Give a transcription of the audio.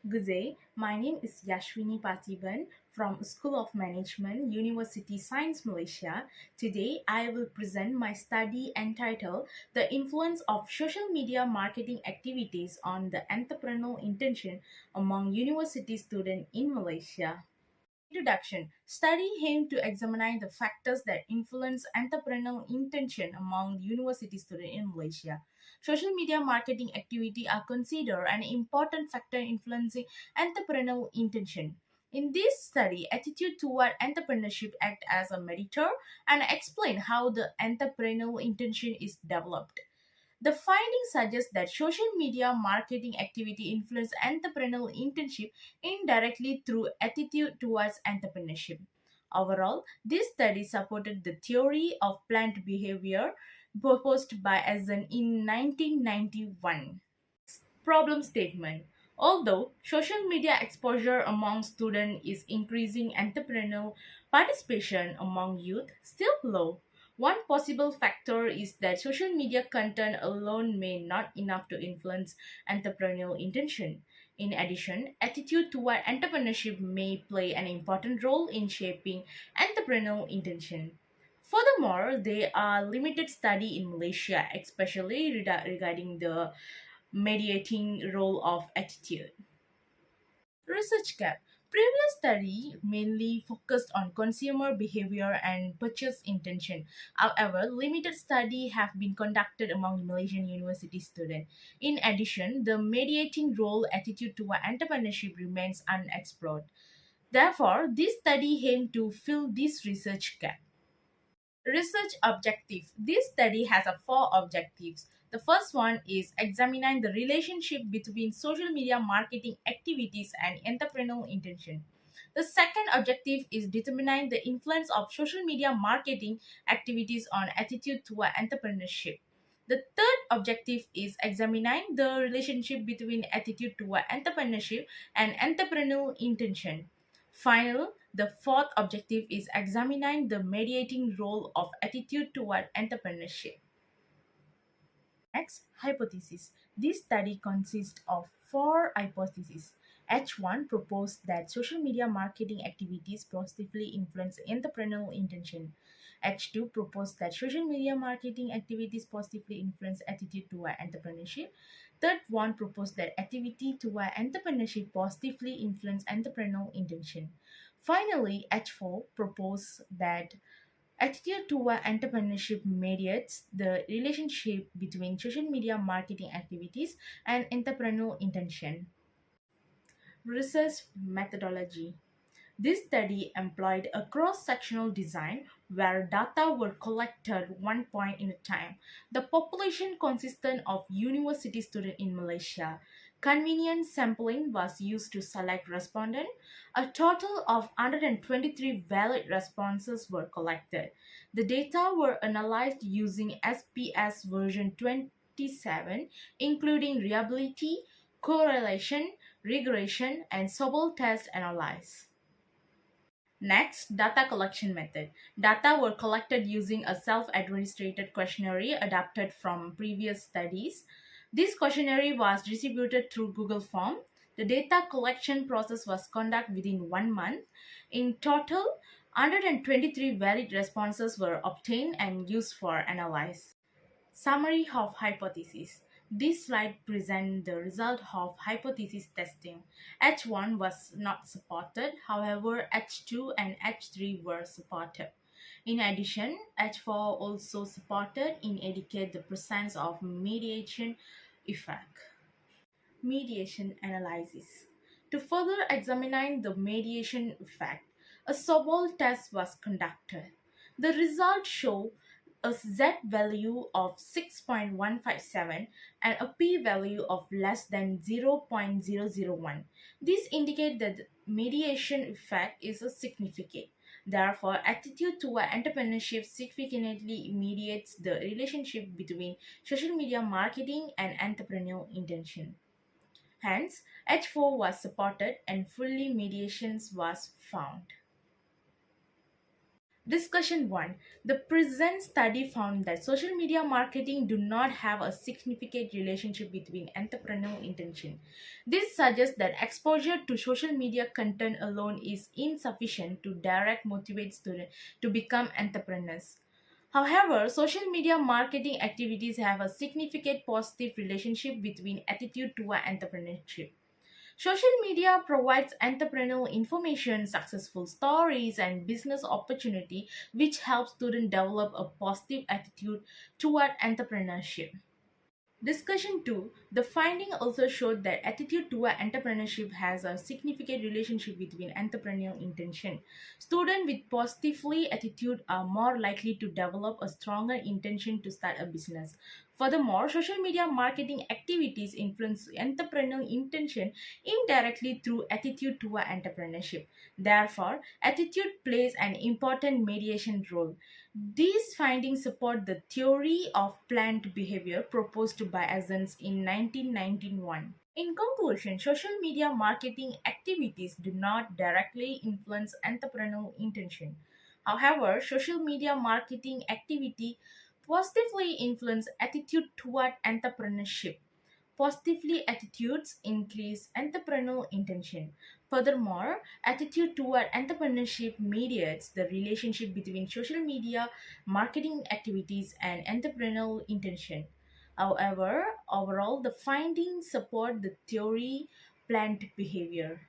Good day. My name is Yashwini Parthiban from School of Management, University Science Malaysia. Today, I will present my study entitled The Influence of Social Media Marketing Activities on the Entrepreneurial Intention Among University Students in Malaysia. Introduction. Study aimed to examine the factors that influence entrepreneurial intention among university students in Malaysia. Social media marketing activity are considered an important factor influencing entrepreneurial intention. In this study, attitude toward entrepreneurship act as a mediator and explain how the entrepreneurial intention is developed. The findings suggest that social media marketing activity influence entrepreneurial internship indirectly through attitude towards entrepreneurship. Overall, this study supported the theory of planned behavior proposed by Eisen in 1991. Problem statement. Although social media exposure among students is increasing, entrepreneurial participation among youth still low. One possible factor is that social media content alone may not enough to influence entrepreneurial intention. In addition, attitude toward entrepreneurship may play an important role in shaping entrepreneurial intention. Furthermore, there are limited study in Malaysia, especially regarding the mediating role of attitude. Research gap. Previous study mainly focused on consumer behavior and purchase intention. However, limited study have been conducted among Malaysian university students. In addition, the mediating role attitude toward entrepreneurship remains unexplored. Therefore, this study aimed to fill this research gap. Research objective. This study has four objectives. The first one is examining the relationship between social media marketing activities and entrepreneurial intention. The second objective is determining the influence of social media marketing activities on attitude toward entrepreneurship. The third objective is examining the relationship between attitude toward entrepreneurship and entrepreneurial intention. Finally, the fourth objective is examining the mediating role of attitude toward entrepreneurship. Next, hypothesis. This study consists of four hypotheses. H1 proposed that social media marketing activities positively influence entrepreneurial intention. H2 proposed that social media marketing activities positively influence attitude toward entrepreneurship. Third one proposed that activity toward entrepreneurship positively influence entrepreneurial intention. Finally, H4 proposed that attitude toward entrepreneurship mediates the relationship between social media marketing activities and entrepreneurial intention. Research methodology. This study employed a cross-sectional design where data were collected one point in time. The population consisted of university students in Malaysia. Convenient sampling was used to select respondents. A total of 123 valid responses were collected. The data were analyzed using SPS version 27, including reliability, correlation, regression, and Sobel test analysis. Next, data collection method. Data were collected using a self-administrated questionnaire adapted from previous studies. This questionnaire was distributed through Google Form. The data collection process was conducted within 1 month. In total, 123 valid responses were obtained and used for analysis. Summary of hypothesis. This slide presents the result of hypothesis testing. H1 was not supported, however, H2 and H3 were supported. In addition, H4 also supported in indicate the presence of mediation effect. Mediation analysis. To further examine the mediation effect, a Sobol test was conducted. The results show a Z value of 6.157 and a P value of less than 0.001. This indicates that the mediation effect is a significant. Therefore, attitude toward entrepreneurship significantly mediates the relationship between social media marketing and entrepreneurial intention. Hence, H4 was supported and fully mediations was found. Discussion 1. The present study found that social media marketing do not have a significant relationship between entrepreneurial intention. This suggests that exposure to social media content alone is insufficient to direct motivate students to become entrepreneurs. However, social media marketing activities have a significant positive relationship between attitude toward entrepreneurship. Social media provides entrepreneurial information, successful stories, and business opportunity, which helps students develop a positive attitude toward entrepreneurship. Discussion 2. The finding also showed that attitude toward entrepreneurship has a significant relationship between entrepreneurial intention. Students with positively attitude are more likely to develop a stronger intention to start a business. Furthermore, social media marketing activities influence entrepreneurial intention indirectly through attitude toward entrepreneurship. Therefore, attitude plays an important mediation role. These findings support the theory of planned behavior proposed by Azans in 1991. In conclusion, social media marketing activities do not directly influence entrepreneurial intention. However, social media marketing activity positively influence attitude toward entrepreneurship. Positively attitudes increase entrepreneurial intention. Furthermore, attitude toward entrepreneurship mediates the relationship between social media marketing activities and entrepreneurial intention. However, overall, the findings support the theory planned behavior.